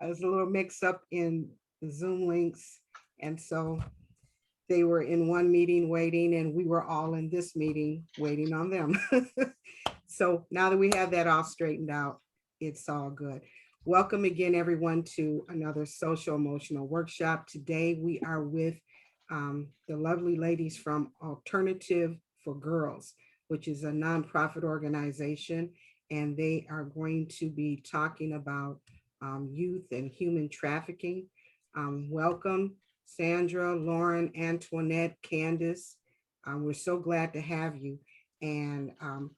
was a little mix up in the Zoom links. And so they were in one meeting waiting, and we were all in this meeting waiting on them. So now that we have that all straightened out, it's all good. Welcome again, everyone, to another social emotional workshop. Today we are with the lovely ladies from Alternative for Girls, which is a nonprofit organization, and they are going to be talking about youth and human trafficking. Welcome, Sandra, Lauren, Antoinette, Candace. We're so glad to have you. And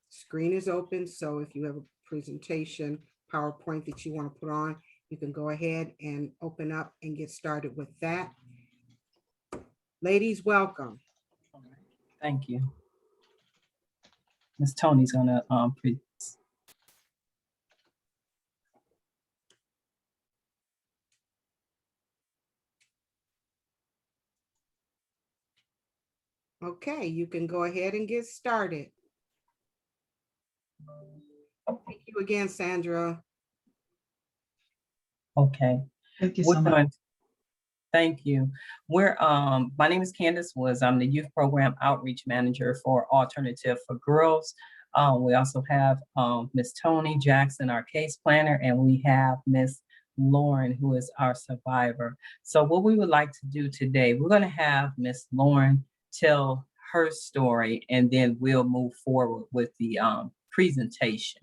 screen is open, so if you have a presentation, PowerPoint that you want to put on, you can go ahead and open up and get started with that. Ladies, welcome. Thank you. Miss Tony's gonna Okay, you can go ahead and get started. Thank you again, Sandra. Okay. Thank you so much. Thank you. My name is Candace Woods. I'm the Youth Program Outreach Manager for Alternative for Girls. We also have Miss Tony Jackson, our case planner, and we have Miss Lauren, who is our survivor. So what we would like to do today, we're going to have Miss Lauren tell her story, and then we'll move forward with the presentation.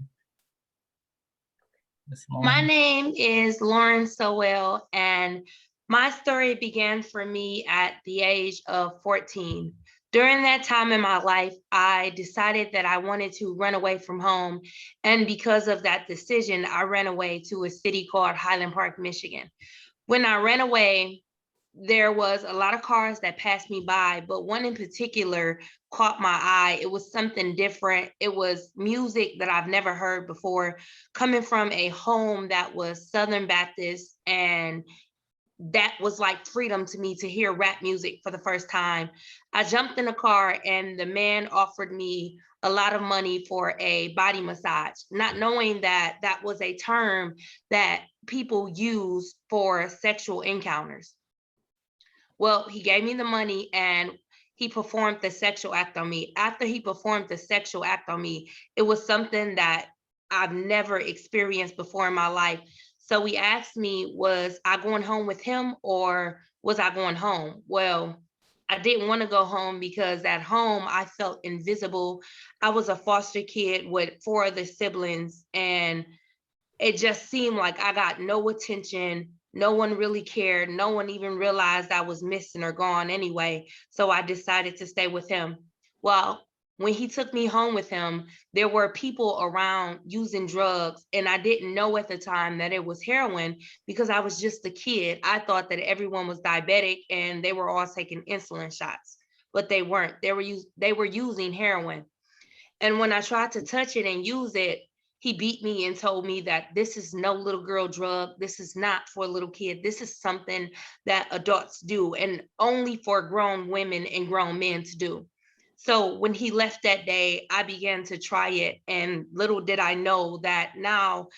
My name is Lauren Sowell, and my story began for me at the age of 14. During that time in my life, I decided that I wanted to run away from home. And because of that decision, I ran away to a city called Highland Park, Michigan. When I ran away, there was a lot of cars that passed me by, but one in particular caught my eye. It was something different. It was music that I've never heard before, coming from a home that was Southern Baptist, and that was like freedom to me to hear rap music for the first time. I jumped in the car and the man offered me a lot of money for a body massage, not knowing that that was a term that people use for sexual encounters. Well, he gave me the money and he performed the sexual act on me. After he performed the sexual act on me, it was something that I've never experienced before in my life. So he asked me, was I going home with him or was I going home? Well, I didn't want to go home because at home I felt invisible. I was a foster kid with 4 other siblings, and it just seemed like I got no attention. No one really cared. No one even realized I was missing or gone anyway. So I decided to stay with him. Well, when he took me home with him, there were people around using drugs, and I didn't know at the time that it was heroin because I was just a kid. I thought that everyone was diabetic and they were all taking insulin shots, but they weren't. They were using heroin. And when I tried to touch it and use it, he beat me and told me that this is no little girl drug. This is not for a little kid. This is something that adults do and only for grown women and grown men to do. So when he left that day, I began to try it. And little did I know that now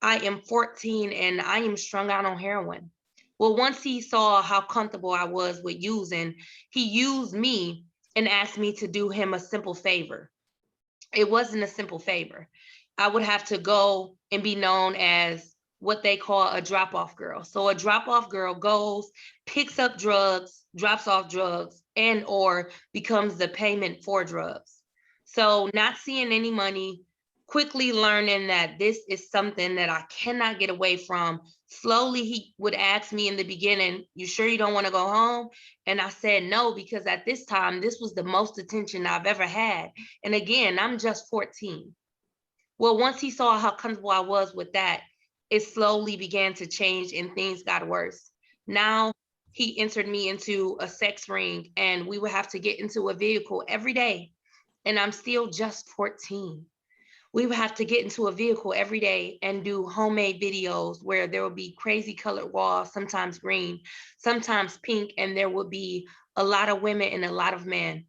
I am 14 and I am strung out on heroin. Well, once he saw how comfortable I was with using, he used me and asked me to do him a simple favor. It wasn't a simple favor. I would have to go and be known as what they call a drop-off girl. So a drop-off girl goes, picks up drugs, drops off drugs, and or becomes the payment for drugs. So not seeing any money, quickly learning that this is something that I cannot get away from. Slowly, he would ask me in the beginning, you sure you don't want to go home? And I said no, because at this time, this was the most attention I've ever had. And again, I'm just 14. Well, once he saw how comfortable I was with that, it slowly began to change and things got worse. Now he entered me into a sex ring and we would have to get into a vehicle every day. And I'm still just 14. We would have to get into a vehicle every day and do homemade videos where there would be crazy colored walls, sometimes green, sometimes pink, and there would be a lot of women and a lot of men.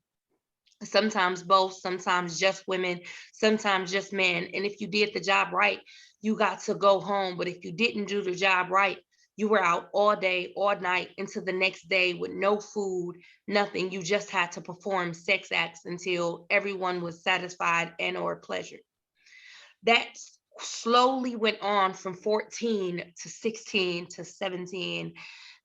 Sometimes both, sometimes just women, sometimes just men. And if you did the job right, you got to go home. But if you didn't do the job right, You were out all day, all night, into the next day with no food, nothing. You just had to perform sex acts until everyone was satisfied and or pleasured. That slowly went on from 14 to 16 to 17.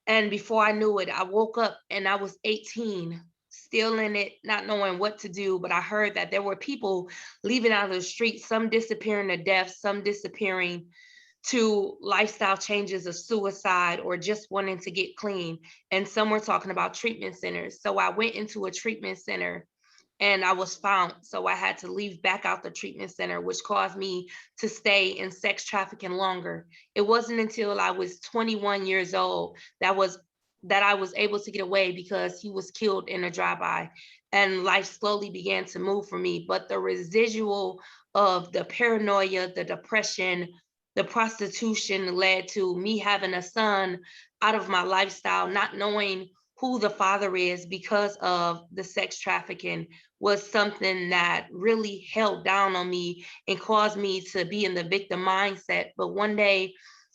And before I knew it, I woke up and I was 18, still in it, not knowing what to do. But I heard that there were people leaving out of the street, some disappearing to death, some disappearing to lifestyle changes of suicide or just wanting to get clean. And some were talking about treatment centers. So I went into a treatment center and I was found. So I had to leave back out the treatment center, which caused me to stay in sex trafficking longer. It wasn't until I was 21 years old that I was able to get away because he was killed in a drive-by, and life slowly began to move for me. But the residual of the paranoia, the depression, the prostitution led to me having a son out of my lifestyle, not knowing who the father is because of the sex trafficking was something that really held down on me and caused me to be in the victim mindset. But one day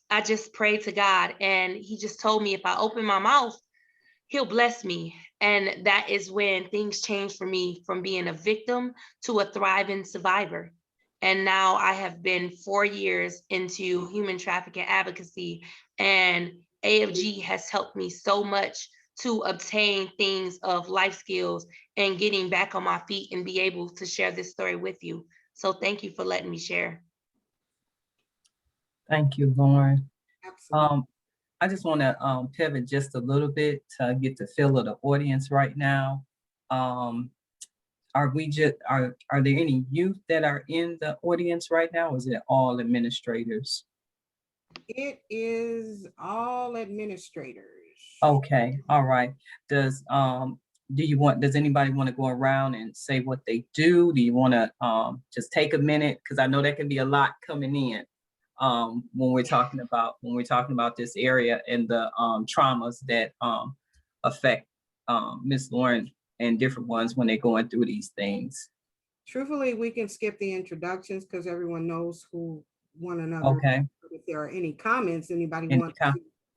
I just prayed to God and he just told me if I open my mouth, he'll bless me. And that is when things changed for me from being a victim to a thriving survivor. And now I have been 4 years into human trafficking advocacy, and AFG has helped me so much to obtain things of life skills and getting back on my feet and be able to share this story with you. So thank you for letting me share. Thank you, Lauren. Absolutely. I just want to pivot just a little bit to get the feel of the audience right now. Are there any youth that are in the audience right now? Or is it all administrators? It is all administrators. Okay, all right. Does anybody want to go around and say what they do? Do you want to just take a minute? Because I know there can be a lot coming in when we're talking about this area and the traumas that affect Miss Lauren and different ones when they're going through these things. Truthfully, we can skip the introductions because everyone knows who one another. Okay. If there are any comments, anybody wants to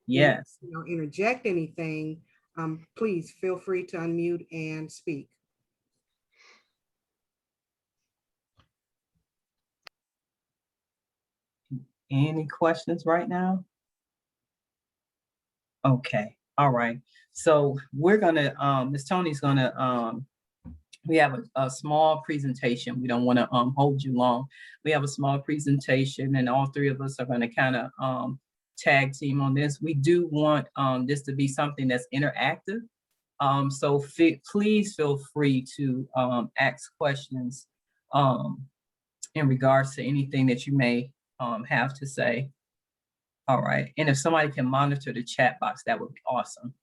yes, interject anything, please feel free to unmute and speak. Any questions right now? Okay, all right. So we're gonna, Ms. Tony's gonna, we have a small presentation. We don't wanna hold you long. We have a small presentation and all three of us are gonna kind of tag team on this. We do want this to be something that's interactive. So please feel free to ask questions in regards to anything that you may have to say. All right, and if somebody can monitor the chat box, that would be awesome.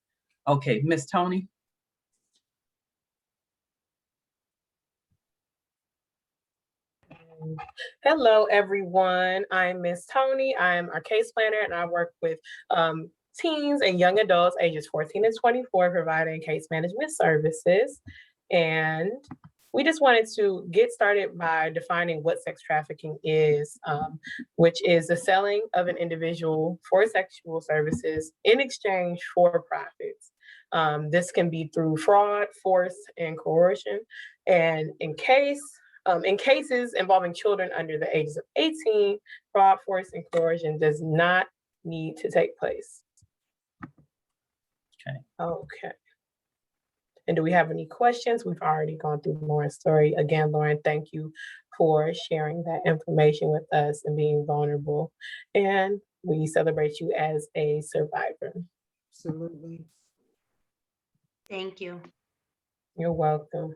Okay, Miss Tony. Hello, everyone. I'm Miss Tony. I'm our case planner, and I work with teens and young adults ages 14 to 24, providing case management services. And we just wanted to get started by defining what sex trafficking is, which is the selling of an individual for sexual services in exchange for profits. This can be through fraud, force, and coercion. And in cases involving children under the ages of 18, fraud, force, and coercion does not need to take place. Okay. And do we have any questions? We've already gone through Lauren's story. Again, Lauren, thank you for sharing that information with us and being vulnerable. And we celebrate you as a survivor. Absolutely. Thank you. You're welcome.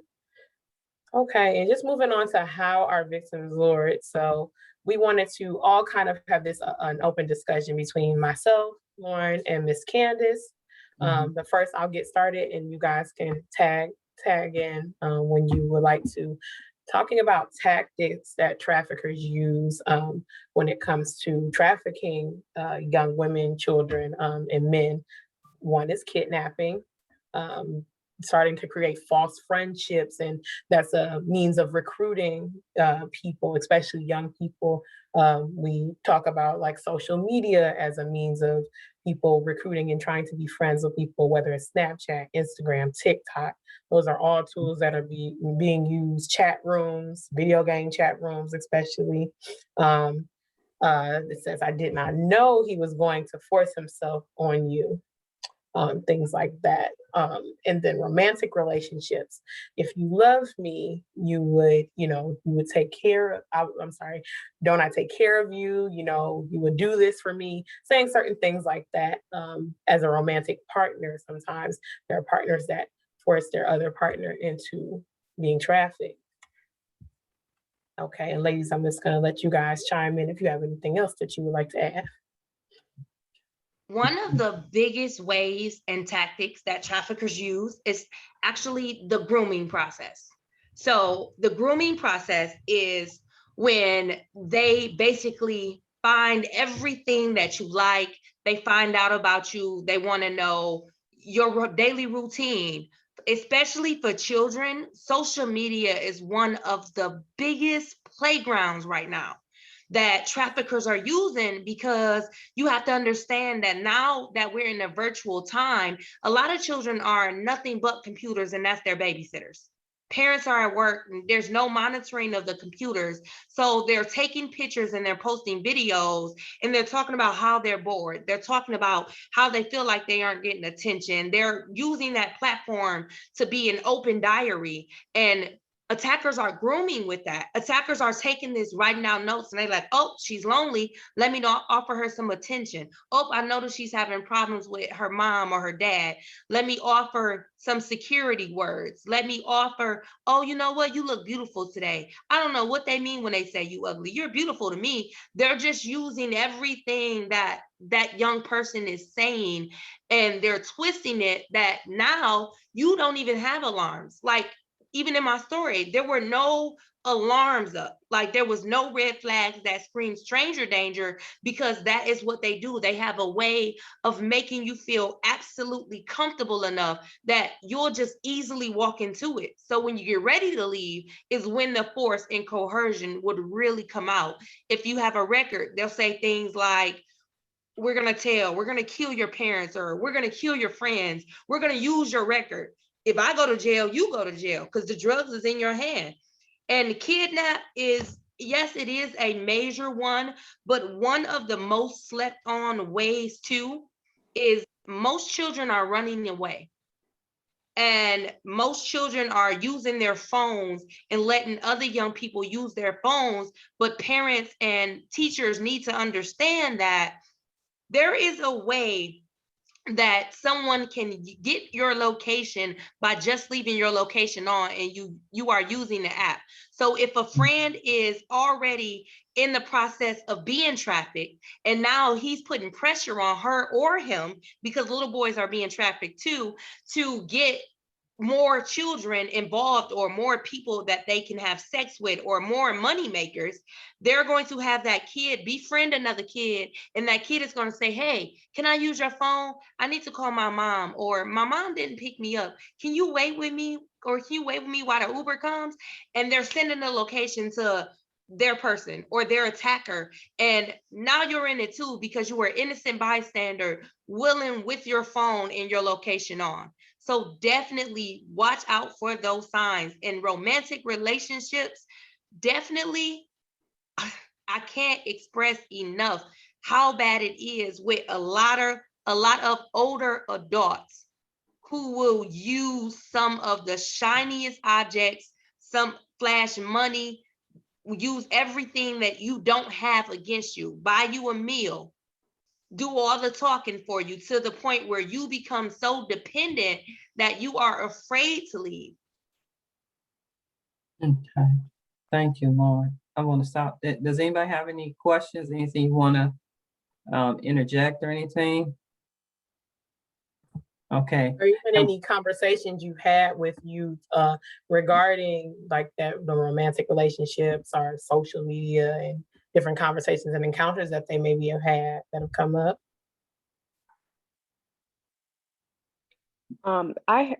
Okay, and just moving on to how our victims lured. So we wanted to all kind of have this an open discussion between myself, Lauren, and Miss Candace. But first I'll get started and you guys can tag in when you would like to, talking about tactics that traffickers use when it comes to trafficking young women, children, and men. One is kidnapping. starting to create false friendships, and that's a means of recruiting people, especially young people. We talk about like social media as a means of people recruiting and trying to be friends with people, whether it's Snapchat, Instagram, TikTok. Those are all tools that are being used. Chat rooms, video game chat rooms, especially. It says, "I did not know he was going to force himself on you." Things like that. And then romantic relationships. If you love me, you would take care of, I'm sorry, don't I take care of you? You would do this for me, saying certain things like that. As a romantic partner, sometimes there are partners that force their other partner into being trafficked. Okay, and ladies, I'm just gonna let you guys chime in if you have anything else that you would like to add. One of the biggest ways and tactics that traffickers use is actually the grooming process. So the grooming process is when they basically find everything that you like, they find out about you, they want to know your daily routine. Especially for children, social media is one of the biggest playgrounds right now that traffickers are using, because you have to understand that now that we're in a virtual time, a lot of children are nothing but computers, and that's their babysitters. Parents are at work, and there's no monitoring of the computers. So they're taking pictures and they're posting videos, and they're talking about how they're bored. They're talking about how they feel like they aren't getting attention. They're using that platform to be an open diary. And attackers are grooming with that. Attackers are taking this, writing down notes, and they're like, oh, she's lonely. Let me offer her some attention. Oh, I noticed she's having problems with her mom or her dad. Let me offer some security words. Let me offer, oh, you know what? You look beautiful today. I don't know what they mean when they say you ugly. You're beautiful to me. They're just using everything that that young person is saying, and they're twisting it that now you don't even have alarms. Like, even in my story, there were no alarms up. Like, there was no red flags that scream stranger danger, because that is what they do. They have a way of making you feel absolutely comfortable enough that you'll just easily walk into it. So when you get ready to leave is when the force and coercion would really come out. If you have a record, they'll say things like, we're going to kill your parents, or we're going to kill your friends. We're going to use your record. If I go to jail, you go to jail, because the drugs is in your hand. And kidnap is, yes, it is a major one, but one of the most slept on ways too is most children are running away. And most children are using their phones and letting other young people use their phones. But parents and teachers need to understand that there is a way that someone can get your location by just leaving your location on, and you are using the app. So if a friend is already in the process of being trafficked, and now he's putting pressure on her or him, because little boys are being trafficked too, to get more children involved, or more people that they can have sex with, or more money makers, they're going to have that kid befriend another kid, and that kid is going to say, hey, can I use your phone? I need to call my mom, or my mom didn't pick me up. Can you wait with me? Or can you wait with me while the Uber comes? And they're sending the location to their person or their attacker. And now you're in it too, because you were innocent bystander, willing with your phone and your location on. So definitely watch out for those signs. In romantic relationships, definitely, I can't express enough how bad it is with a lot of older adults who will use some of the shiniest objects, some flash money, use everything that you don't have against you, buy you a meal, do all the talking for you, to the point where you become so dependent that you are afraid to leave. Okay, thank you, Lauren. I want to stop. Does anybody have any questions? Anything you want to interject or anything? Okay. Or even any conversations you've had with youth regarding like the romantic relationships or social media, and different conversations and encounters that they maybe have had that have come up? I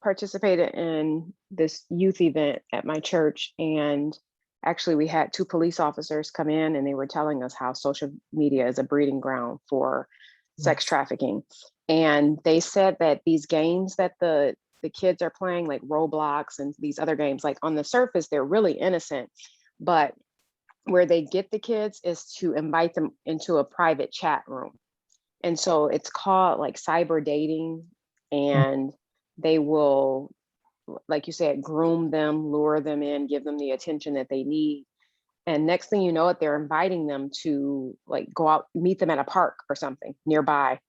participated in this youth event at my church, and actually we had 2 police officers come in, and they were telling us how social media is a breeding ground for sex trafficking. And they said that these games that the kids are playing, like Roblox and these other games, like on the surface, they're really innocent, but where they get the kids is to invite them into a private chat room. And so it's called like cyber dating, and they will, like you said, groom them, lure them in, give them the attention that they need. And next thing you know it, they're inviting them to like go out, meet them at a park or something nearby.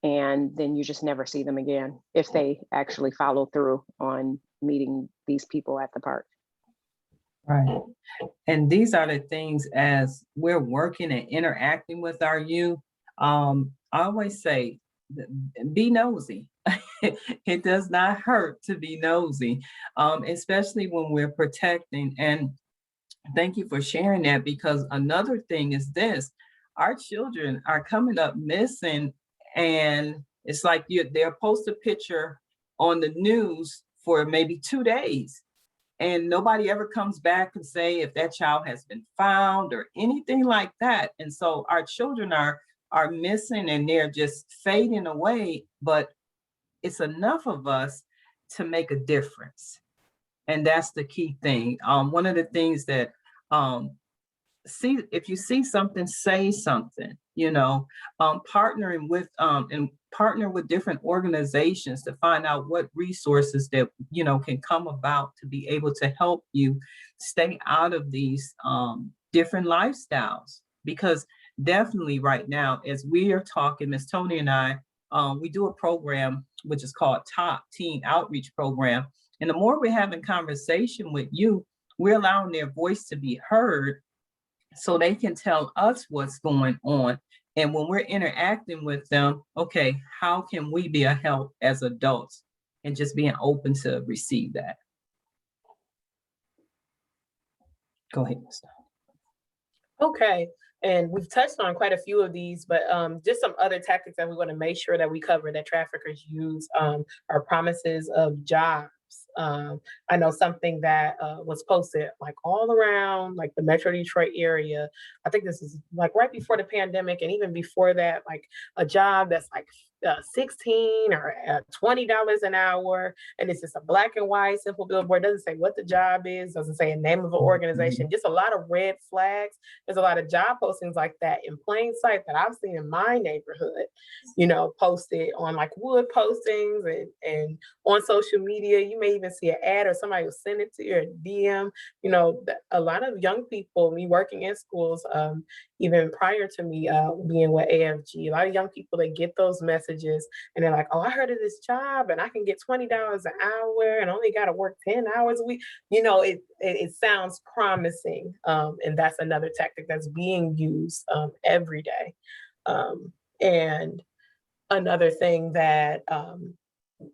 And then you just never see them again if they actually follow through on meeting these people at the park. Right. And these are the things as we're working and interacting with our youth. I always say, be nosy. It does not hurt to be nosy, especially when we're protecting. And thank you for sharing that, because another thing is this: our children are coming up missing, and it's like they'll post a picture on the news for maybe 2 days, and nobody ever comes back and say if that child has been found or anything like that. And so our children are missing, and they're just fading away, but it's enough of us to make a difference. And that's the key thing. One of the things that if you see something, say something, partnering with and partner with different organizations to find out what resources that can come about to be able to help you stay out of these different lifestyles. Because definitely right now, as we are talking, Ms. Tony and I, we do a program which is called Top Teen Outreach Program. And the more we're having conversation with you, we're allowing their voice to be heard so they can tell us what's going on. And when we're interacting with them, okay, how can we be a help as adults, and just being open to receive that. Go ahead, Mr. Okay. And we've touched on quite a few of these, but just some other tactics that we want to make sure that we cover that traffickers use are promises of jobs. I know something that was posted like all around like the Metro Detroit area. I think this is like right before the pandemic, and even before that, like a job that's like $16 or $20 an hour. And it's just a black and white simple billboard. Doesn't say what the job is, doesn't say a name of an organization, just a lot of red flags. There's a lot of job postings like that in plain sight that I've seen in my neighborhood, posted on like wood postings and on social media. You may even see an ad or somebody will send it to your DM. A lot of young people, me working in schools, even prior to me being with AFG, a lot of young people, they get those messages and they're like, oh, I heard of this job and I can get $20 an hour and only got to work 10 hours a week. It sounds promising. And that's another tactic that's being used every day. And another thing that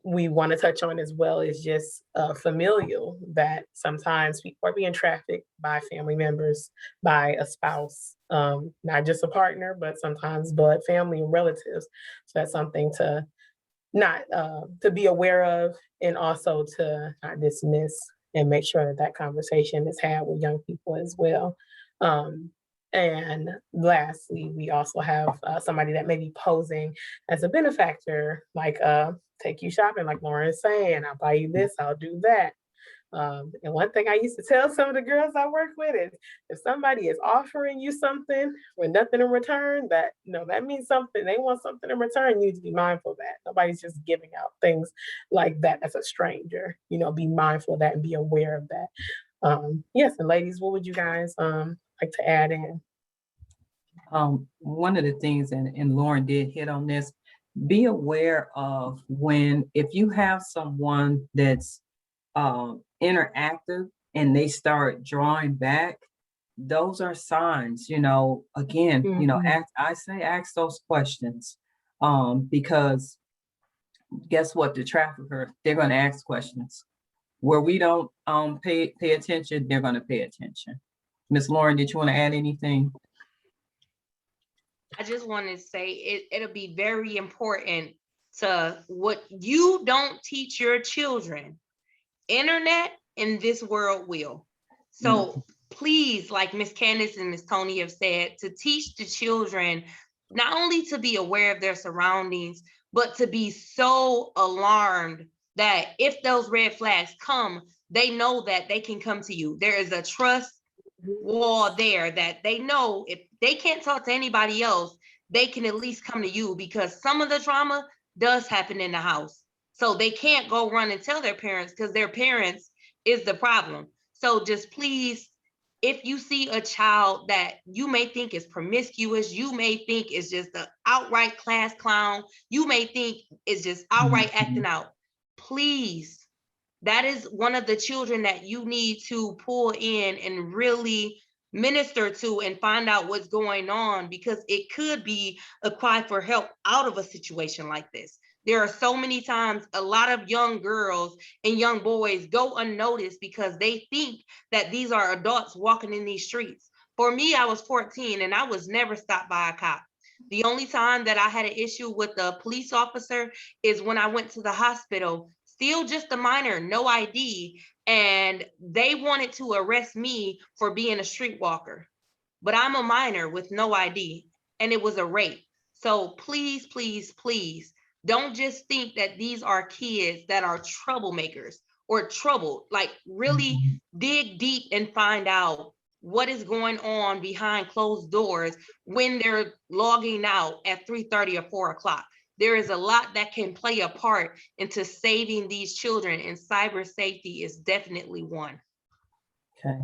we want to touch on as well is just familial, that sometimes people are being trafficked by family members, by a spouse, not just a partner, but sometimes blood family and relatives. So that's something to not to be aware of, and also to not dismiss, and make sure that conversation is had with young people as well. And lastly, we also have somebody that may be posing as a benefactor, like take you shopping, like Lauren is saying, I'll buy you this, I'll do that. And one thing I used to tell some of the girls I work with is, if somebody is offering you something with nothing in return, that means something. They want something in return. You need to be mindful of that. Nobody's just giving out things like that as a stranger. Be mindful of that and be aware of that. Yes, and ladies, what would you guys like to add in? One of the things, and Lauren did hit on this, be aware of if you have someone that's interactive and they start drawing back, those are signs, again, ask those questions, because guess what? The trafficker, they're going to ask questions. Where we don't pay attention, they're going to pay attention. Miss Lauren, did you want to add anything? I just want to say it'll be very important to what you don't teach your children, internet in this world will. So please, like Miss Candace and Miss Tony have said, to teach the children not only to be aware of their surroundings, but to be so alarmed that if those red flags come, they know that they can come to you. There is a trust wall there that they know if they can't talk to anybody else, they can at least come to you, because some of the trauma does happen in the house. So they can't go run and tell their parents, because their parents is the problem. So just please, if you see a child that you may think is promiscuous, you may think is just an outright class clown, you may think is just outright acting out, please, that is one of the children that you need to pull in and really minister to and find out what's going on, because it could be a cry for help out of a situation like this. There are so many times a lot of young girls and young boys go unnoticed because they think that these are adults walking in these streets. For me, I was 14 and I was never stopped by a cop. The only time that I had an issue with a police officer is when I went to the hospital, still just a minor, no ID, and they wanted to arrest me for being a streetwalker. But I'm a minor with no ID, and it was a rape. So please, please, please, don't just think that these are kids that are troublemakers or troubled. Like, really dig deep and find out what is going on behind closed doors when they're logging out at 3:30 or 4 o'clock. There is a lot that can play a part into saving these children, and cyber safety is definitely one. Okay.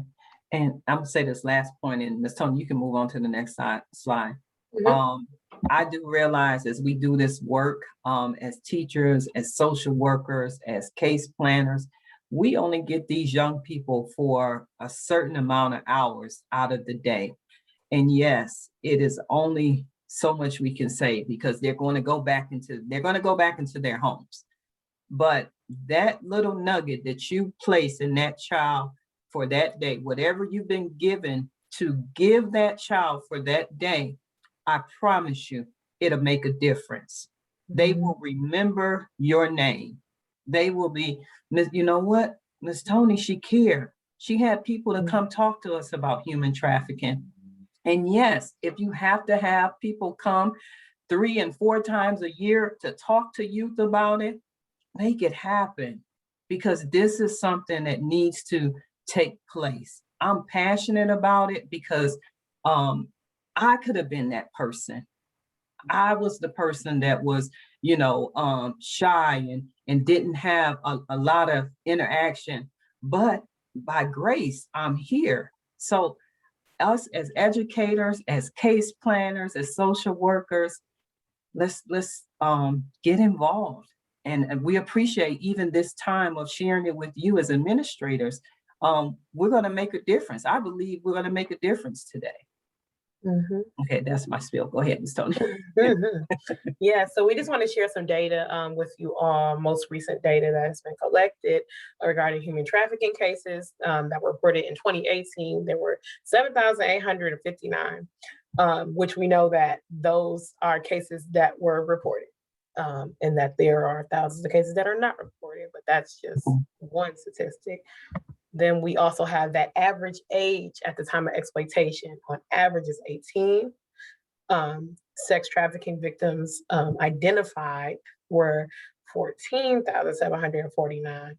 And I'm gonna say this last point, and Ms. Tony, you can move on to the next slide. Mhm. I do realize as we do this work, as teachers, as social workers, as case planners, we only get these young people for a certain amount of hours out of the day. And yes, it is only so much we can say, because they're going to go back into their homes. But that little nugget that you place in that child for that day, whatever you've been given to give that child for that day, I promise you, it'll make a difference. They will remember your name. They will be, you know what? Miss Tony, she cared. She had people to come talk to us about human trafficking. And yes, if you have to have people come 3 and 4 times a year to talk to youth about it, make it happen, because this is something that needs to take place. I'm passionate about it because I could have been that person. I was the person that was, shy and didn't have a lot of interaction, but by grace, I'm here. So us as educators, as case planners, as social workers, let's get involved. And we appreciate even this time of sharing it with you as administrators. We're going to make a difference. I believe we're going to make a difference today. Okay, that's my spiel. Go ahead, Ms. Tony. Yeah, so we just want to share some data with you all, most recent data that has been collected regarding human trafficking cases that were reported in 2018. There were 7,859, which we know that those are cases that were reported, and that there are thousands of cases that are not reported, but that's just one statistic. Then we also have that average age at the time of exploitation on average is 18. Sex trafficking victims identified were 14,749.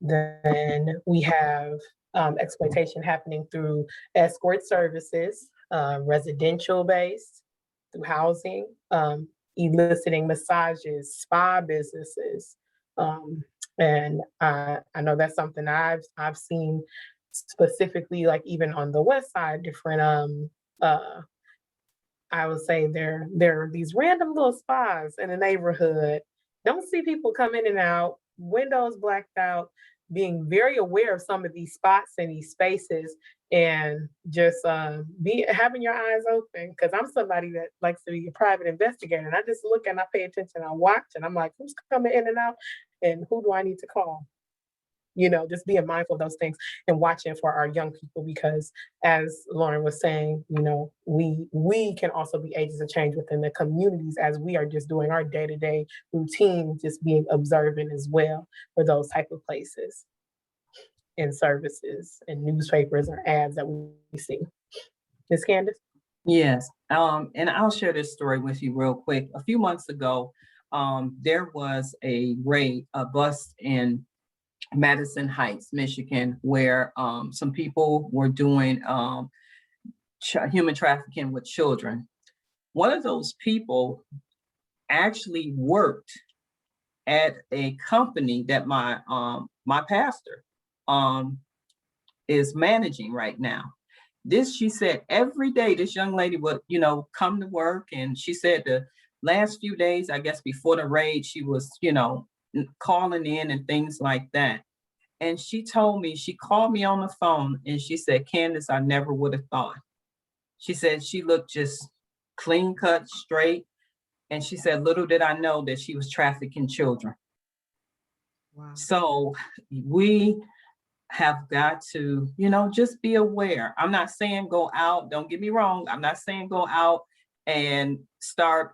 Then we have exploitation happening through escort services, residential based, through housing, eliciting massages, spa businesses. And I know that's something I've seen specifically, like even on the West Side, different I would say there are these random little spas in the neighborhood. Don't see people come in and out, windows blacked out, being very aware of some of these spots and these spaces, and just having your eyes open. Because I'm somebody that likes to be a private investigator, and I just look and I pay attention, I watch, and I'm like, who's coming in and out, and who do I need to call? just being mindful of those things and watching for our young people, because as Lauren was saying, we can also be agents of change within the communities as we are just doing our day-to-day routine, just being observant as well for those type of places and services and newspapers or ads that we see. Ms. Candace? Yes, and I'll share this story with you real quick. A few months ago, there was a raid, a bust in Madison Heights, Michigan, where some people were doing human trafficking with children. One of those people actually worked at a company that my pastor is managing right now. She said every day this young lady would, come to work, and she said the last few days, I guess before the raid, she was, calling in and things like that. And she told me, she called me on the phone and she said, Candace, I never would have thought. She said she looked just clean cut, straight. And she said, little did I know that she was trafficking children. Wow. So we have got to, just be aware. I'm not saying go out, don't get me wrong. I'm not saying go out and start,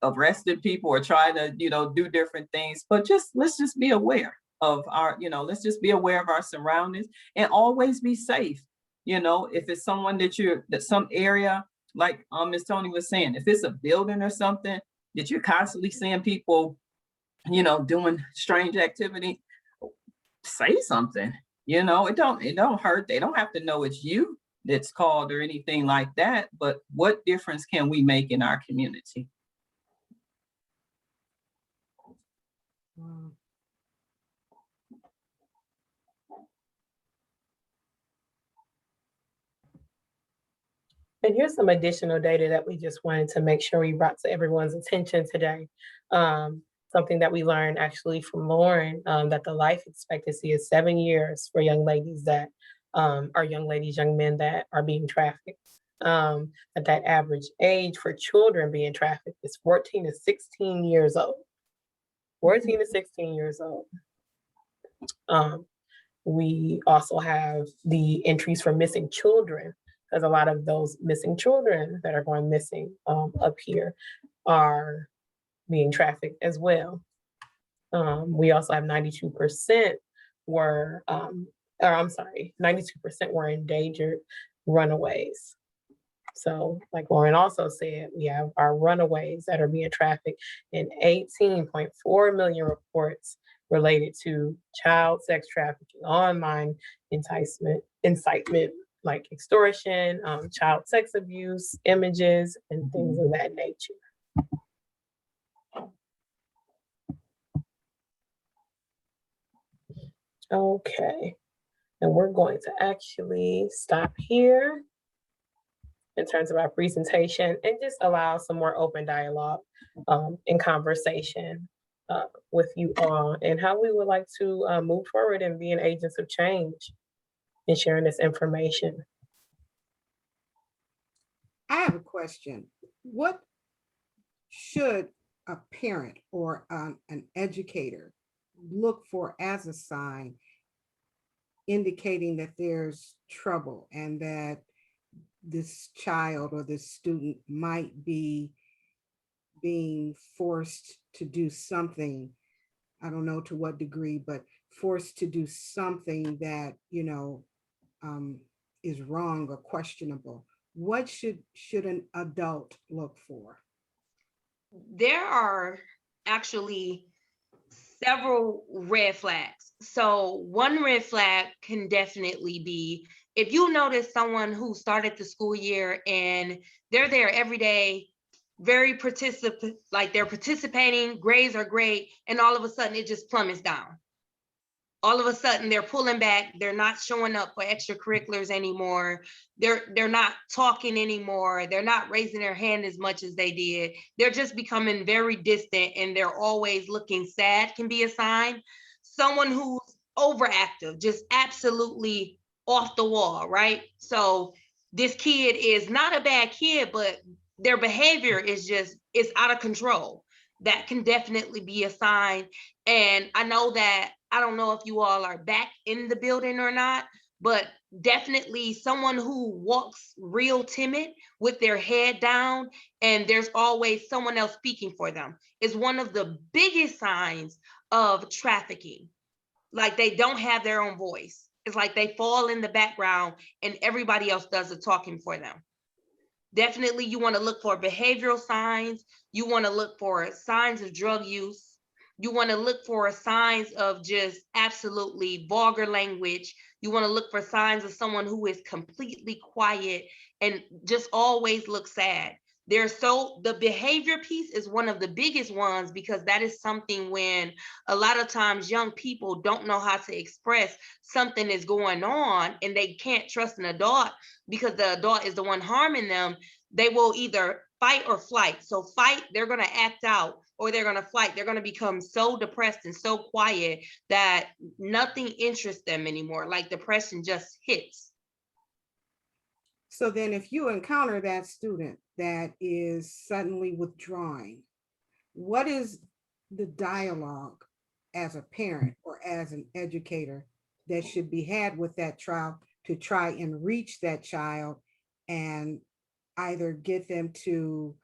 arresting people or trying to, do different things, but let's just be aware of let's just be aware of our surroundings and always be safe. If it's someone that some area, like Ms. Tony was saying, if it's a building or something that you're constantly seeing people, doing strange activity, say something. It don't hurt. They don't have to know it's you that's called or anything like that, but what difference can we make in our community? Wow. And here's some additional data that we just wanted to make sure we brought to everyone's attention today. Something that we learned actually from Lauren, that the life expectancy is 7 years for young ladies that are young men that are being trafficked. That average age for children being trafficked is 14 to 16 years old. 14 to 16 years old. We also have the entries for missing children, because a lot of those missing children that are going missing up here are being trafficked as well. We also have 92% were, 92% were endangered runaways. So like Lauren also said, we have our runaways that are being trafficked, and 18.4 million reports related to child sex trafficking, online incitement like extortion, child sex abuse, images, and things of that nature. Okay, and we're going to actually stop here in terms of our presentation and just allow some more open dialogue and conversation with you all, and how we would like to move forward in being agents of change and sharing this information. I have a question. What should a parent or an educator look for as a sign indicating that there's trouble and that this child or this student might be being forced to do something? I don't know to what degree, but forced to do something that, is wrong or questionable. What should an adult look for? There are actually several red flags. So one red flag can definitely be if you notice someone who started the school year and they're there every day, very like they're participating, grades are great, and all of a sudden it just plummets down. All of a sudden they're pulling back, they're not showing up for extracurriculars anymore, they're not talking anymore, they're not raising their hand as much as they did, they're just becoming very distant, and they're always looking sad can be a sign. Someone who's overactive, just absolutely off the wall, right? So this kid is not a bad kid, but their behavior is out of control. That can definitely be a sign. And I know that I don't know if you all are back in the building or not, but definitely someone who walks real timid with their head down and there's always someone else speaking for them is one of the biggest signs of trafficking. Like they don't have their own voice. It's like they fall in the background and everybody else does the talking for them. Definitely, you want to look for behavioral signs. You want to look for signs of drug use. You want to look for signs of just absolutely vulgar language. You want to look for signs of someone who is completely quiet and just always looks sad. The behavior piece is one of the biggest ones because that is something when a lot of times young people don't know how to express something is going on and they can't trust an adult because the adult is the one harming them. They will either fight or flight. So fight, they're going to act out, or they're going to flight. They're going to become so depressed and so quiet that nothing interests them anymore. Like depression just hits. So then if you encounter that student that is suddenly withdrawing, what is the dialogue as a parent or as an educator that should be had with that child to try and reach that child and either get them to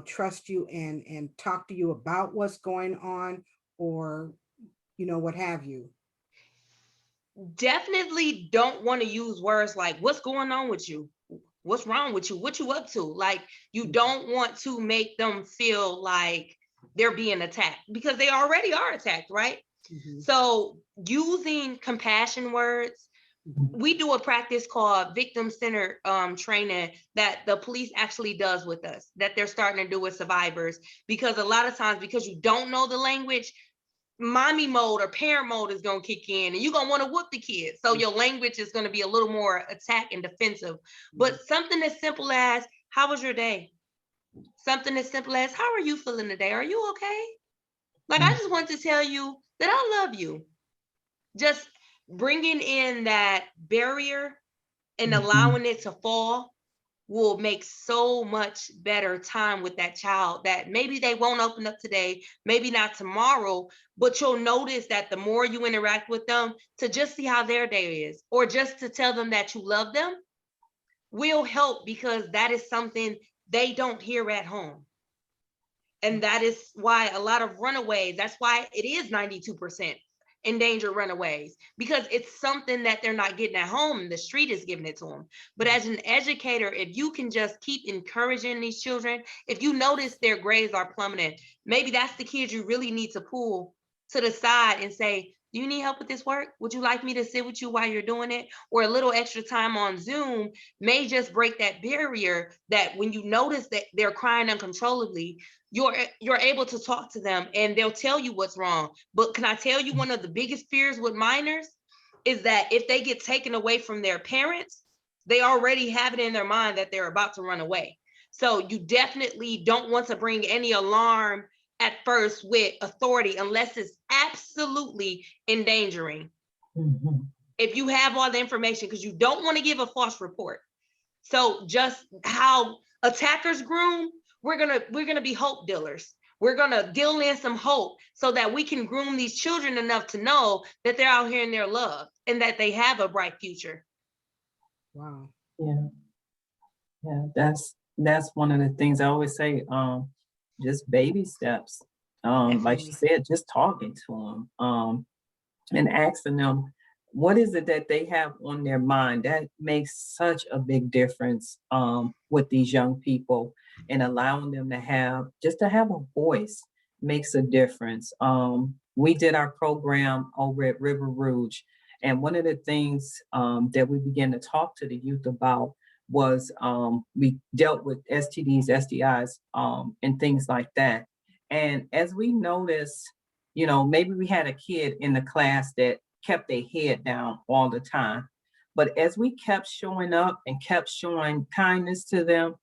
trust you and talk to you about what's going on, or what have you? Definitely don't want to use words like what's going on with you, what's wrong with you, what you up to. Like you don't want to make them feel like they're being attacked because they already are attacked, right? Mhm. So using compassion words, we do a practice called victim-centered training that the police actually does with us, that they're starting to do with survivors, because a lot of times because you don't know the language, mommy mode or parent mode is going to kick in and you're going to want to whoop the kids. So your language is going to be a little more attack and defensive. But something as simple as, how was your day? Something as simple as, how are you feeling today? Are you okay? Like, I just want to tell you that I love you. Just bringing in that barrier and allowing it to fall will make so much better time with that child, that maybe they won't open up today, maybe not tomorrow, but you'll notice that the more you interact with them to just see how their day is, or just to tell them that you love them, will help, because that is something they don't hear at home. And that is why a lot of runaways, that's why it is 92% endangered runaways, because it's something that they're not getting at home. The street is giving it to them. But as an educator, if you can just keep encouraging these children, if you notice their grades are plummeting, maybe that's the kids you really need to pull to the side and say, do you need help with this work? Would you like me to sit with you while you're doing it? Or a little extra time on Zoom may just break that barrier, that when you notice that they're crying uncontrollably, you're able to talk to them and they'll tell you what's wrong. But can I tell you, one of the biggest fears with minors is that if they get taken away from their parents, they already have it in their mind that they're about to run away. So you definitely don't want to bring any alarm at first with authority unless it's absolutely endangering. Mhm. If you have all the information, because you don't want to give a false report. So just how attackers groom, we're gonna be hope dealers. We're gonna deal in some hope so that we can groom these children enough to know that they're out here in their love and that they have a bright future. Wow. Yeah, yeah, that's one of the things I always say. Just baby steps. Like she said, just talking to them, and asking them what is it that they have on their mind. That makes such a big difference with these young people, and allowing them to have a voice makes a difference. We did our program over at River Rouge, and one of the things that we began to talk to the youth about was we dealt with STDs, STIs, and things like that. And as we noticed, maybe we had a kid in the class that kept their head down all the time. But as we kept showing up and kept showing kindness to them,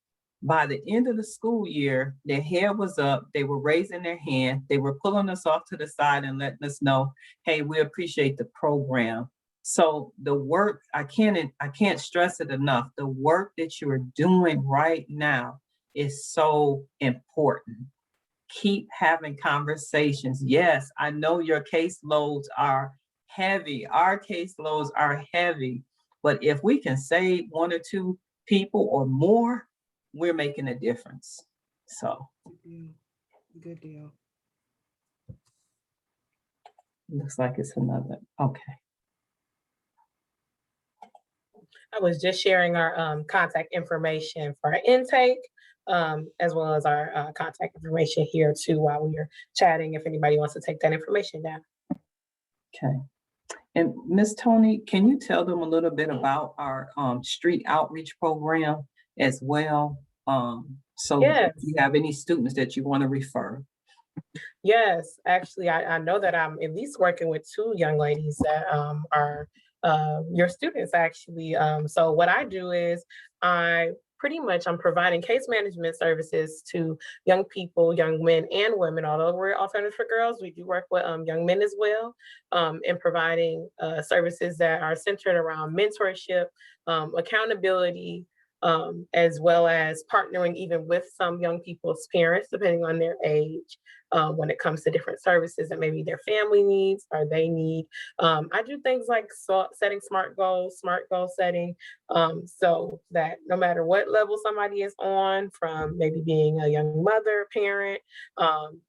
by the end of the school year, their head was up, they were raising their hand, they were pulling us off to the side and letting us know, hey, we appreciate the program. So the work, I can't stress it enough, the work that you're doing right now is so important. keep having conversations. Yes, I know your caseloads are heavy. Our caseloads are heavy, but if we can save 1 or 2 people or more, we're making a difference. So Good deal. Good deal. looks like it's another, okay. I was just sharing our contact information for our intake, as well as our contact information here too while we are chatting, if anybody wants to take that information down. Okay. And Ms. Tony, can you tell them a little bit about our street outreach program as well? So Yes. if you have any students that you want to refer. Yes, actually, I know that I'm at least working with 2 young ladies that are your students actually. So what I do is I'm providing case management services to young people, young men and women. Although we're alternative for girls, we do work with young men as well, in providing services that are centered around mentorship, accountability, as well as partnering even with some young people's parents, depending on their age. When it comes to different services that maybe their family needs or they need. I do things like setting smart goal setting, so that no matter what level somebody is on, from maybe being a young mother, parent,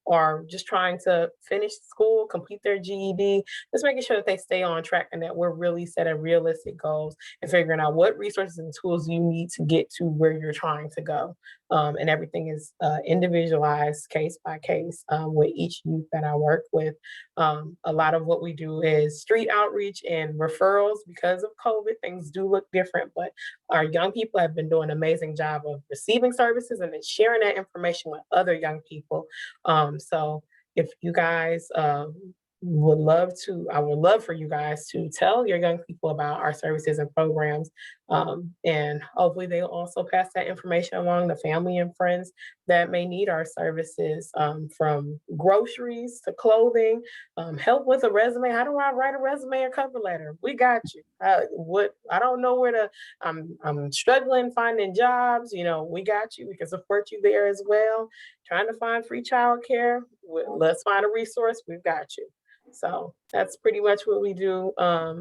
or just trying to finish school, complete their GED, just making sure that they stay on track and that we're really setting realistic goals and figuring out what resources and tools you need to get to where you're trying to go. And everything is individualized case by case with each youth that I work with. A lot of what we do is street outreach and referrals. Because of COVID, things do look different, but our young people have been doing an amazing job of receiving services and then sharing that information with other young people. So if you guys I would love for you guys to tell your young people about our services and programs. And hopefully they'll also pass that information along to family and friends that may need our services, from groceries to clothing, help with a resume. How do I write a resume or cover letter? We got you. I don't know where to, I'm struggling finding jobs. We got you. We can support you there as well. Trying to find free childcare. Let's find a resource. We've got you. So that's pretty much what we do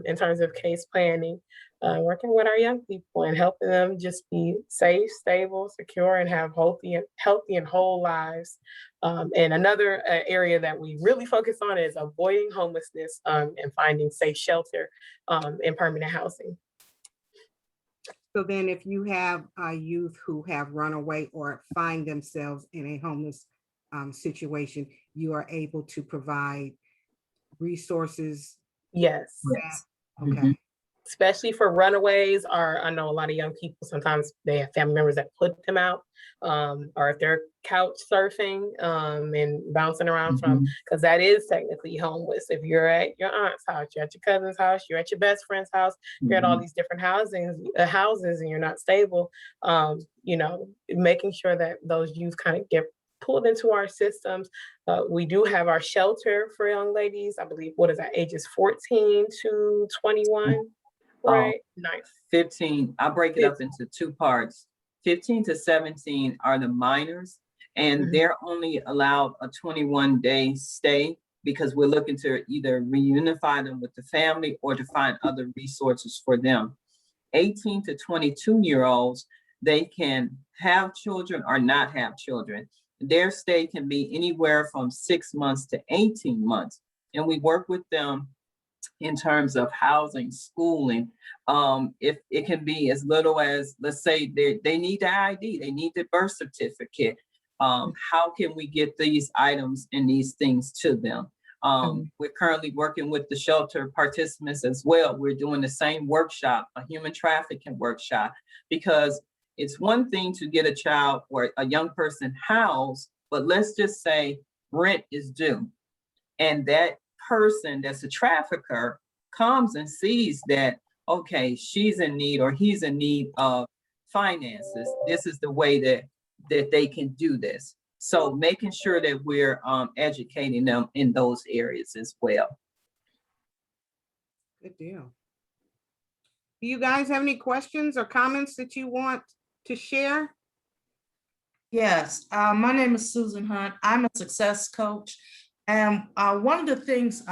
in terms of case planning, working with our young people and helping them just be safe, stable, secure, and have healthy and whole lives. And another area that we really focus on is avoiding homelessness and finding safe shelter and permanent housing. So then if you have youth who have run away or find themselves in a homeless situation, you are able to provide resources? Yes. Okay. Mhm. Especially for runaways, or I know a lot of young people, sometimes they have family members that put them out, or if they're couch surfing and bouncing around from, because that is technically homeless. If you're at your aunt's house, you're at your cousin's house, you're at your best friend's house, you're at all these different houses and you're not stable, making sure that those youth kind of get pulled into our systems. We do have our shelter for young ladies. I believe, what is that, ages 14 to 21, right? Nice. 15, I break it up into 2 parts. 15 to 17 are the minors, and they're only allowed a 21-day stay because we're looking to either reunify them with the family or to find other resources for them. 18 to 22-year-olds, they can have children or not have children. Their stay can be anywhere from 6 months to 18 months. And we work with them in terms of housing, schooling. If it can be as little as, let's say they need the ID, they need the birth certificate. How can we get these items and these things to them? We're currently working with the shelter participants as well. We're doing the same workshop, a human trafficking workshop, because it's one thing to get a child or a young person housed, but let's just say rent is due. And that person that's a trafficker comes and sees that, okay, she's in need or he's in need of finances. This is the way that they can do this. So making sure that we're educating them in those areas as well. Good deal. Do you guys have any questions or comments that you want to share? Yes, my name is Susan Hunt. I'm a success coach. And one of the things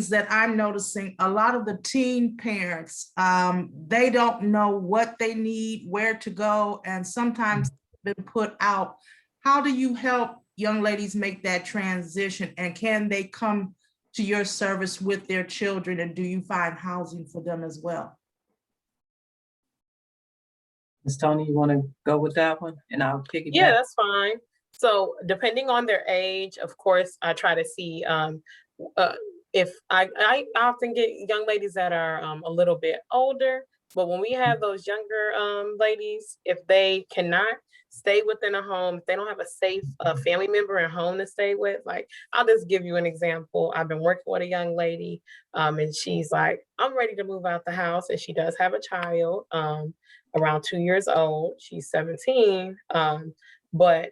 that I'm noticing, a lot of the teen parents, they don't know what they need, where to go, and sometimes been put out. How do you help young ladies make that transition? And can they come to your service with their children? And do you find housing for them as well? Ms. Tony, you want to go with that one? And I'll piggyback. Yeah, that's fine. So depending on their age, of course, I try to see if I often get young ladies that are a little bit older, but when we have those younger ladies, if they cannot stay within a home, if they don't have a safe family member at home to stay with, like I'll just give you an example. I've been working with a young lady and she's like, I'm ready to move out the house, and she does have a child around 2 years old. She's 17, but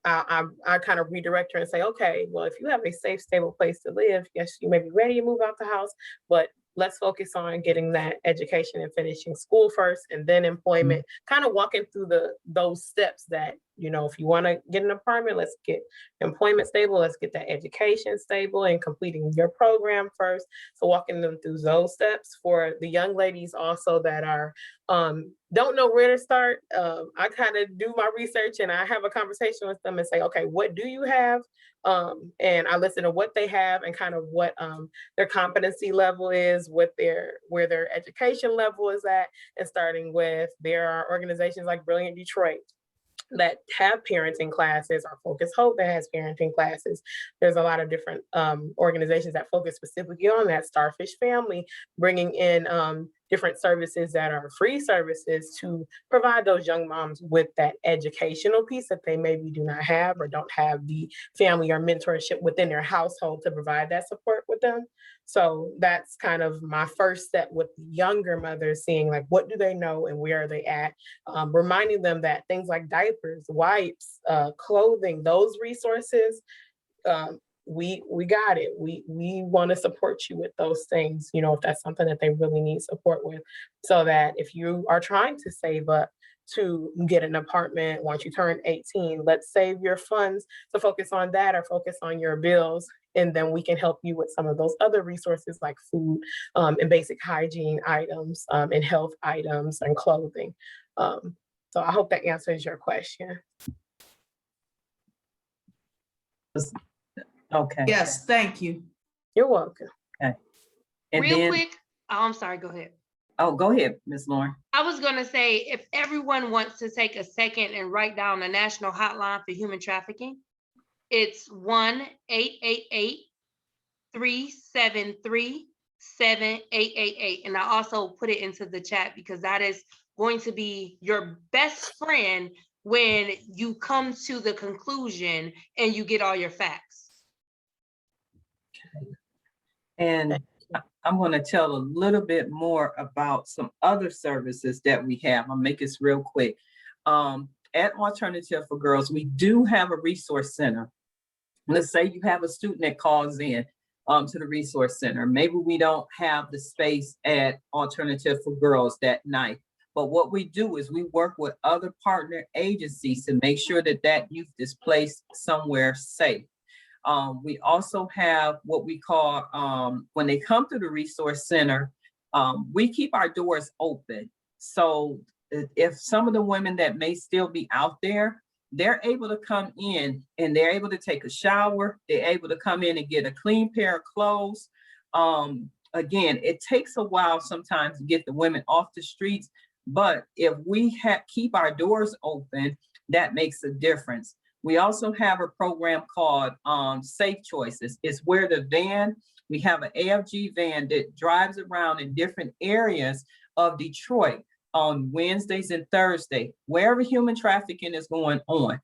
I kind of redirect her and say, okay, well, if you have a safe, stable place to live, yes, you may be ready to move out the house, but let's focus on getting that education and finishing school first, and then employment. Kind of walking through those steps that, you know, if you want to get an apartment, let's get employment stable, let's get that education stable, and completing your program first. So walking them through those steps. For the young ladies also that are don't know where to start, I kind of do my research and I have a conversation with them and say, okay, what do you have? And I listen to what they have and kind of what their competency level is, where their education level is at. And starting with, there are organizations like Brilliant Detroit that have parenting classes, or Focus Hope that has parenting classes. There's a lot of different organizations that focus specifically on that. Starfish Family, bringing in different services that are free services to provide those young moms with that educational piece that they maybe do not have, or don't have the family or mentorship within their household to provide that support with them. So that's kind of my first step with younger mothers, seeing like, what do they know and where are they at? Reminding them that things like diapers, wipes, clothing, those resources, we got it. We want to support you with those things, you know, if that's something that they really need support with. So that if you are trying to save up to get an apartment once you turn 18, let's save your funds to focus on that, or focus on your bills. And then we can help you with some of those other resources like food and basic hygiene items and health items and clothing. So I hope that answers your question. Okay. Yes, thank you. You're welcome. Okay. And Real then, quick, oh, I'm sorry, go ahead. oh, go ahead, Ms. Lauren. I was gonna say, if everyone wants to take a second and write down the national hotline for human trafficking, it's 1-888-373-7888. And I also put it into the chat because that is going to be your best friend when you come to the conclusion and you get all your facts. And I'm going to tell a little bit more about some other services that we have. I'll make this real quick. At Alternative for Girls, we do have a resource center. Let's say you have a student that calls in to the resource center. Maybe we don't have the space at Alternative for Girls that night. But what we do is we work with other partner agencies to make sure that that youth is placed somewhere safe. We also have what we call, when they come to the resource center, we keep our doors open. So if some of the women that may still be out there, they're able to come in and they're able to take a shower. They're able to come in and get a clean pair of clothes. Again, it takes a while sometimes to get the women off the streets, but if we keep our doors open, that makes a difference. We also have a program called Safe Choices. It's where we have an AFG van that drives around in different areas of Detroit on Wednesdays and Thursdays, wherever human trafficking is going on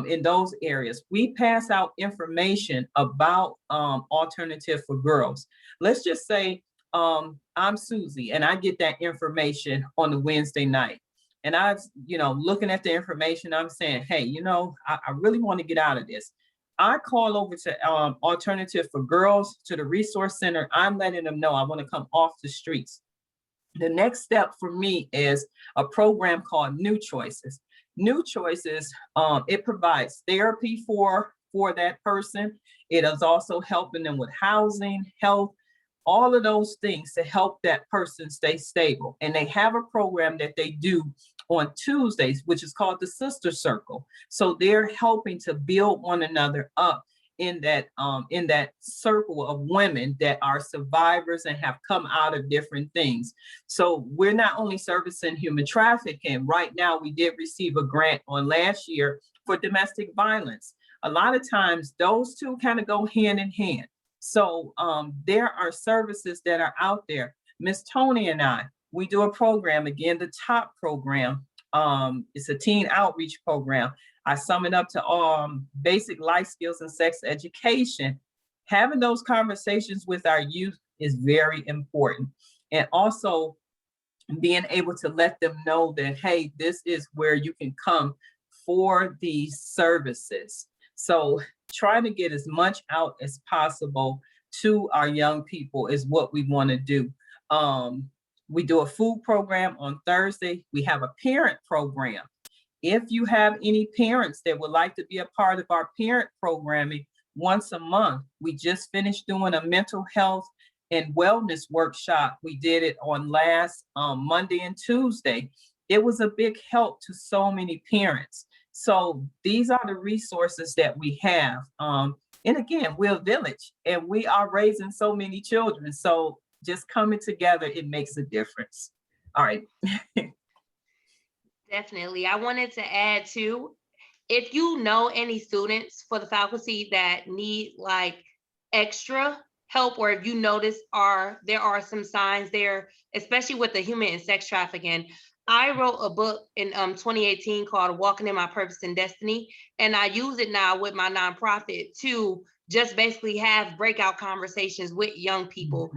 in those areas. We pass out information about Alternative for Girls. Let's just say I'm Susie and I get that information on the Wednesday night. And I was, looking at the information, I'm saying, hey, I really want to get out of this. I call over to Alternative for Girls, to the resource center. I'm letting them know I want to come off the streets. The next step for me is a program called New Choices. New Choices, it provides therapy for that person. It is also helping them with housing, health, all of those things to help that person stay stable. And they have a program that they do on Tuesdays, which is called the Sister Circle. So they're helping to build one another up in that circle of women that are survivors and have come out of different things. So we're not only servicing human trafficking. Right now, we did receive a grant on last year for domestic violence. A lot of times those two kind of go hand in hand. So there are services that are out there. Miss Tony and I, we do a program, again, the TOP program. It's a teen outreach program. I sum it up to basic life skills and sex education. Having those conversations with our youth is very important. And also being able to let them know that, hey, this is where you can come for these services. So trying to get as much out as possible to our young people is what we want to do. We do a food program on Thursday. We have a parent program. If you have any parents that would like to be a part of our parent programming once a month, we just finished doing a mental health and wellness workshop. We did it on last Monday and Tuesday. It was a big help to so many parents. So these are the resources that we have. And again, we're a village and we are raising so many children. So just coming together, it makes a difference. All right. Definitely. I wanted to add too, if you know any students for the faculty that need like extra help, or if you notice there are some signs there, especially with the human and sex trafficking. I wrote a book in 2018 called Walking in My Purpose and Destiny, and I use it now with my nonprofit to just basically have breakout conversations with young people.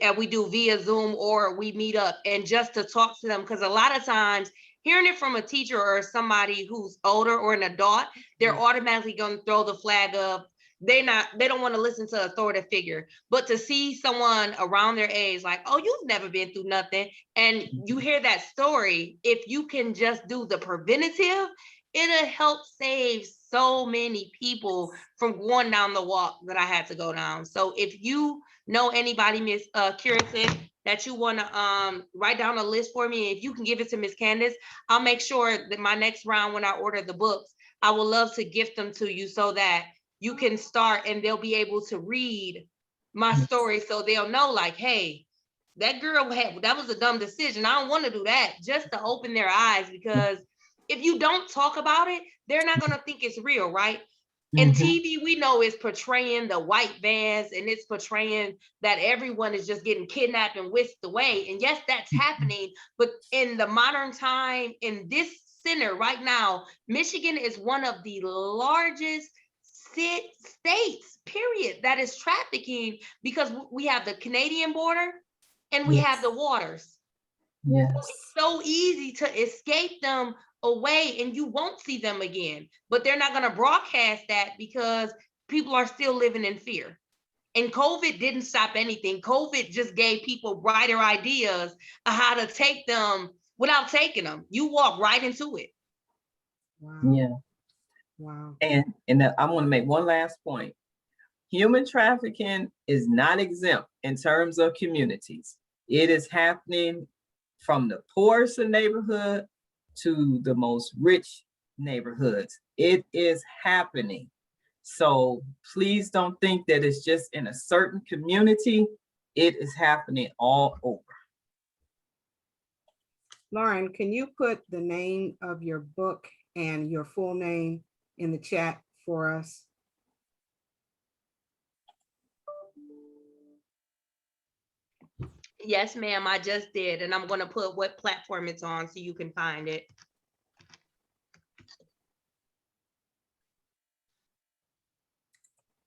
And we do via Zoom or we meet up and just to talk to them, because a lot of times hearing it from a teacher or somebody who's older or an adult, they're automatically going to throw the flag of they don't want to listen to an authoritative figure. But to see someone around their age like, oh, you've never been through nothing, and you hear that story, if you can just do the preventative, it'll help save so many people from going down the walk that I had to go down. So if you know anybody, Miss Kirsten, that you want to write down a list for me, if you can give it to Miss Candace, I'll make sure that my next round, when I order the books, I would love to gift them to you so that you can start and they'll be able to read my story, so they'll know like, hey, that girl that was a dumb decision. I don't want to do that, just to open their eyes, because if you don't talk about it, they're not going to think it's real, right? And TV, we know, is portraying the white vans, and it's portraying that everyone is just getting kidnapped and whisked away. And yes, that's happening. But in the modern time, in this center right now, Michigan is one of the largest states, period, that is trafficking, because we have the Canadian border and we have the waters. Yes. So it's so easy to escape them away and you won't see them again. But they're not going to broadcast that because people are still living in fear. And COVID didn't stop anything. COVID just gave people brighter ideas of how to take them without taking them. You walk right into it. Wow. Yeah. Wow. And I want to make one last point. Human trafficking is not exempt in terms of communities. It is happening from the poorest neighborhood to the most rich neighborhoods. It is happening. So please don't think that it's just in a certain community. It is happening all over. Lauren, can you put the name of your book and your full name in the chat for us? Yes, ma'am, I just did. And I'm going to put what platform it's on so you can find it.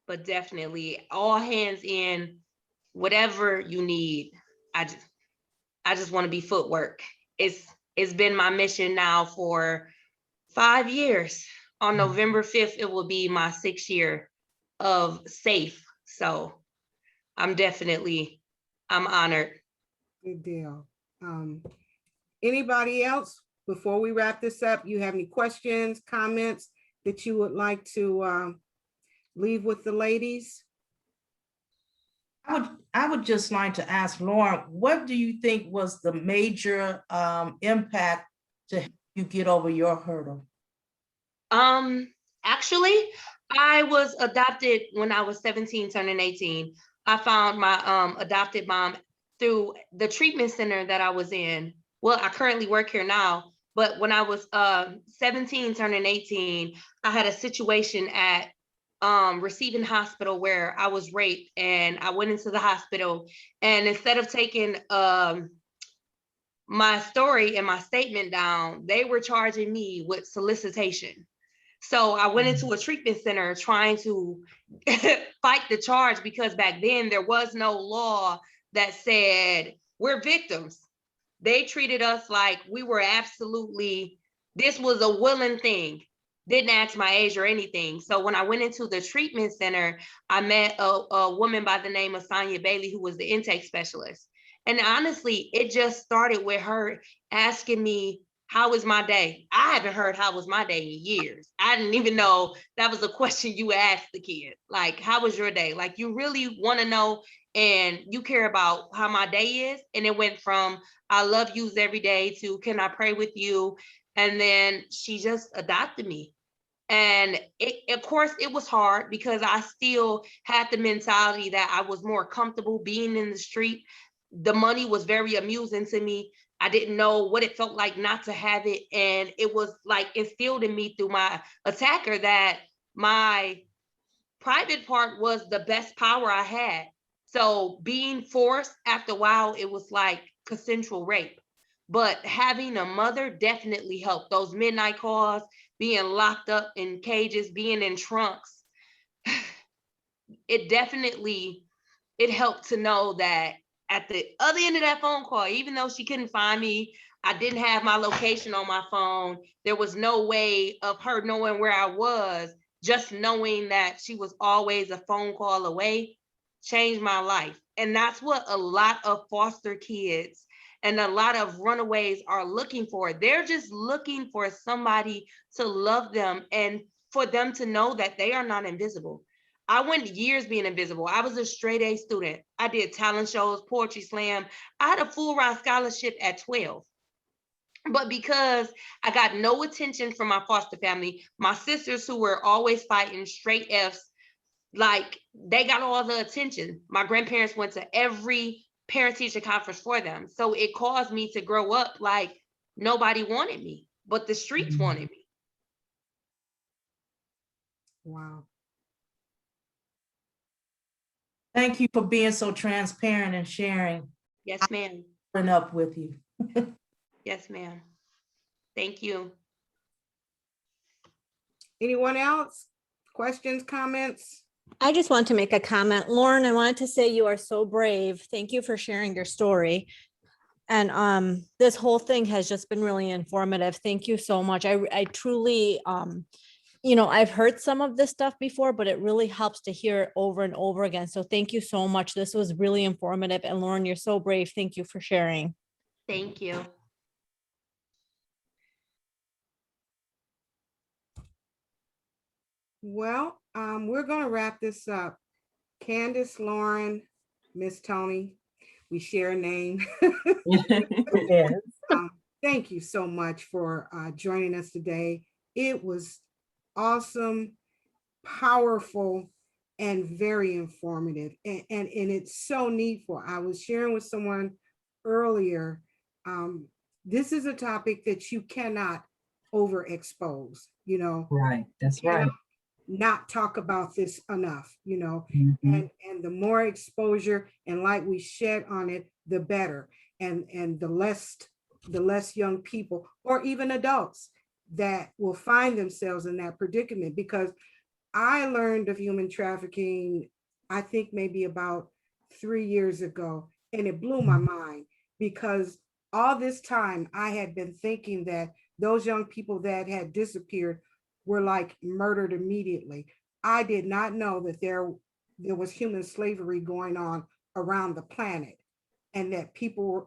But definitely all hands in, whatever you need. I just want to be footwork. It's been my mission now for 5 years. On November 5th, it will be my 6th year of SAFE. So I'm honored. Good deal. Anybody else before we wrap this up, you have any questions, comments that you would like to leave with the ladies? I would just like to ask Lauren, what do you think was the major impact to help you get over your hurdle? Actually, I was adopted when I was 17, turning 18. I found my adopted mom through the treatment center that I was in. Well, I currently work here now, but when I was 17, turning 18, I had a situation at Receiving Hospital where I was raped, and I went into the hospital, and instead of taking my story and my statement down, they were charging me with solicitation. So I went into a treatment center trying to fight the charge, because back then there was no law that said we're victims. They treated us like we were absolutely, this was a willing thing. Didn't ask my age or anything. So when I went into the treatment center, I met a woman by the name of Sonia Bailey, who was the intake specialist. And honestly, it just started with her asking me, how was my day? I haven't heard how was my day in years. I didn't even know that was a question you asked the kid. Like, how was your day? Like, you really want to know, and you care about how my day is. And it went from I love yous every day to can I pray with you? And then she just adopted me. And of course, it was hard because I still had the mentality that I was more comfortable being in the street. The money was very amusing to me. I didn't know what it felt like not to have it. And it was like instilled in me through my attacker that my private part was the best power I had. So being forced, after a while, it was like consensual rape. But having a mother definitely helped. Those midnight calls, being locked up in cages, being in trunks, it definitely, it helped to know that at the other end of that phone call, even though she couldn't find me, I didn't have my location on my phone, there was no way of her knowing where I was. Just knowing that she was always a phone call away changed my life. And that's what a lot of foster kids and a lot of runaways are looking for. They're just looking for somebody to love them and for them to know that they are not invisible. I went years being invisible. I was a straight A student. I did talent shows, poetry slam. I had a full ride scholarship at 12. But because I got no attention from my foster family, my sisters who were always fighting straight F's, like they got all the attention. My grandparents went to every parent teacher conference for them. So it caused me to grow up like nobody wanted me, but the streets wanted me. Wow. Thank you for being so transparent and sharing. Yes, ma'am. Putting up with you. Yes, ma'am. Thank you. Anyone else? Questions, comments? I just want to make a comment. Lauren, I wanted to say you are so brave. Thank you for sharing your story. And this whole thing has just been really informative. Thank you so much. I truly, I've heard some of this stuff before, but it really helps to hear it over and over again. So thank you so much. This was really informative. And Lauren, you're so brave. Thank you for sharing. Thank you. Well, we're going to wrap this up. Candace, Lauren, Miss Tony, we share a name. Yes. Thank you so much for joining us today. It was awesome, powerful, and very informative. And it's so needful. I was sharing with someone earlier, this is a topic that you cannot overexpose, Right, that's right. not talk about this enough, Mhm. and the more exposure and light we shed on it, the better. And the less young people or even adults that will find themselves in that predicament. Because I learned of human trafficking, I think maybe about 3 years ago, and it blew my mind, because all this time I had been thinking that those young people that had disappeared were like murdered immediately. I did not know that there was human slavery going on around the planet, and that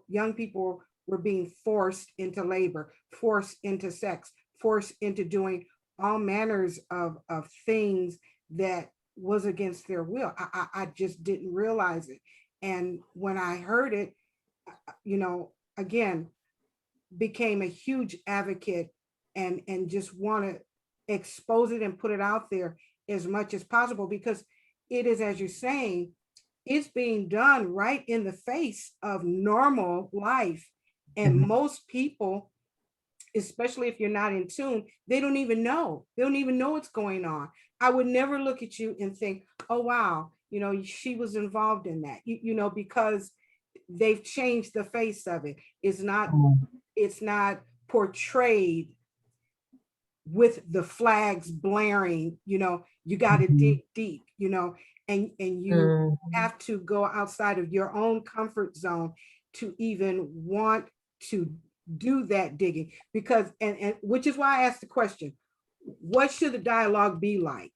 young people were being forced into labor, forced into sex, forced into doing all manners of things that was against their will. I just didn't realize it. And when I heard it, you know, again, became a huge advocate and just want to expose it and put it out there as much as possible, because it is, as you're saying, it's being done right in the face of normal life. And most people, especially if you're not in tune, they don't even know. They don't even know what's going on. I would never look at you and think, oh, wow, you know, she was involved in that, you know, because they've changed the face of it. It's not portrayed with the flags blaring, you know, you got to dig deep, you know, and you have to go outside of your own comfort zone to even want to do that digging, because and which is why I asked the question, what should the dialogue be like?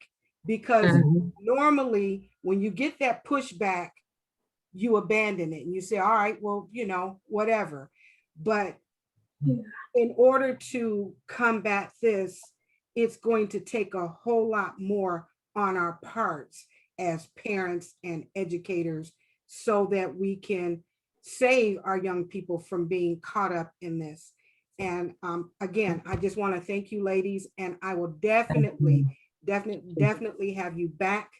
Because normally when you get that pushback, you abandon it and you say, all right, well, you know, whatever. But in order to combat this, it's going to take a whole lot more on our parts as parents and educators so that we can save our young people from being caught up in this. And again, I just want to thank you, ladies, and I will definitely have you back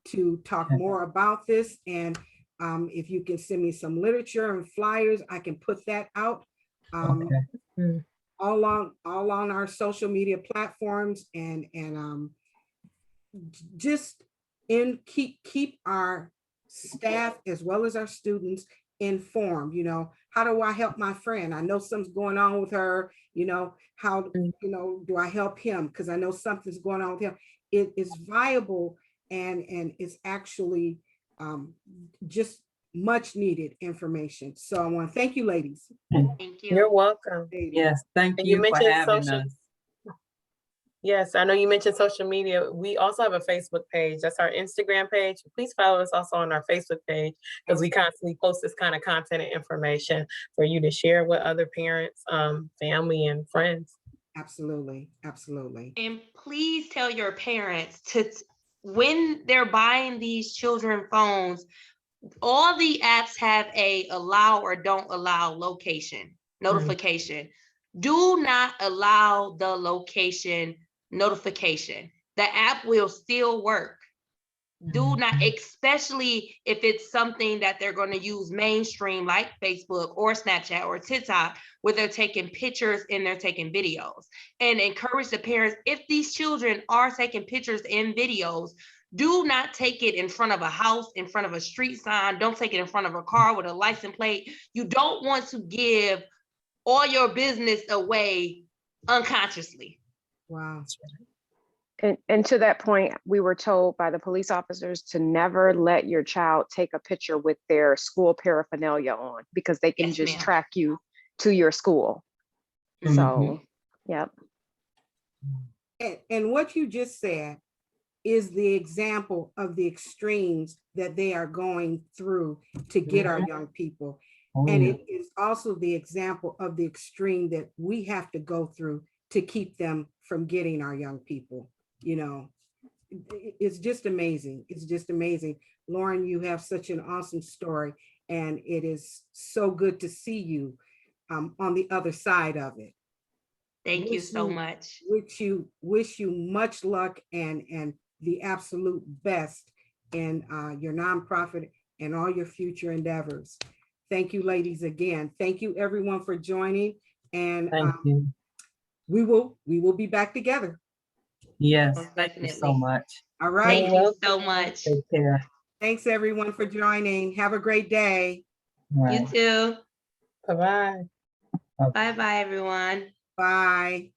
to talk more about this. And if you can send me some literature and flyers, I can put that out all on our social media platforms, and just keep our staff as well as our students informed. You know, how do I help my friend? I know something's going on with her, you know, how, you know, do I help him? Because I know something's going on with him. It is viable, and it's actually just much needed information. So I want to thank you, ladies. Thank you. You're welcome. Yes, thank And you you for mentioned having social- us. Yes, I know you mentioned social media. We also have a Facebook page. That's our Instagram page. Please follow us also on our Facebook page, because we constantly post this kind of content and information for you to share with other parents, family, and friends. Absolutely, absolutely. And please tell your parents to, when they're buying these children phones, all the apps have a allow or don't allow location notification. Do not allow the location notification. The app will still work. Do not, especially if it's something that they're going to use mainstream like Facebook or Snapchat or TikTok, where they're taking pictures and they're taking videos. And encourage the parents, if these children are taking pictures and videos, do not take it in front of a house, in front of a street sign. Don't take it in front of a car with a license plate. You don't want to give all your business away unconsciously. Wow. And to that point, we were told by the police officers to never let your child take a picture with their school paraphernalia on, because they can Yes, just ma'am. track you to your school. So, yep. And what you just said is the example of the extremes that they are going through to get our young people. And it is also the example of the extreme that we have to go through to keep them from getting our young people. You know, it's just amazing. It's just amazing. Lauren, you have such an awesome story, and it is so good to see you on the other side of it. Thank you so much. Wish you much luck and the absolute best in your nonprofit and all your future endeavors. Thank you, ladies, again. Thank you, everyone, for joining. And Thank you. we will be back together. Yes, Most thank you so definitely. much. All right. Thank you so much. Take care. Thanks, everyone, for joining. Have a great day. You too. Bye-bye. Bye-bye, everyone. Bye.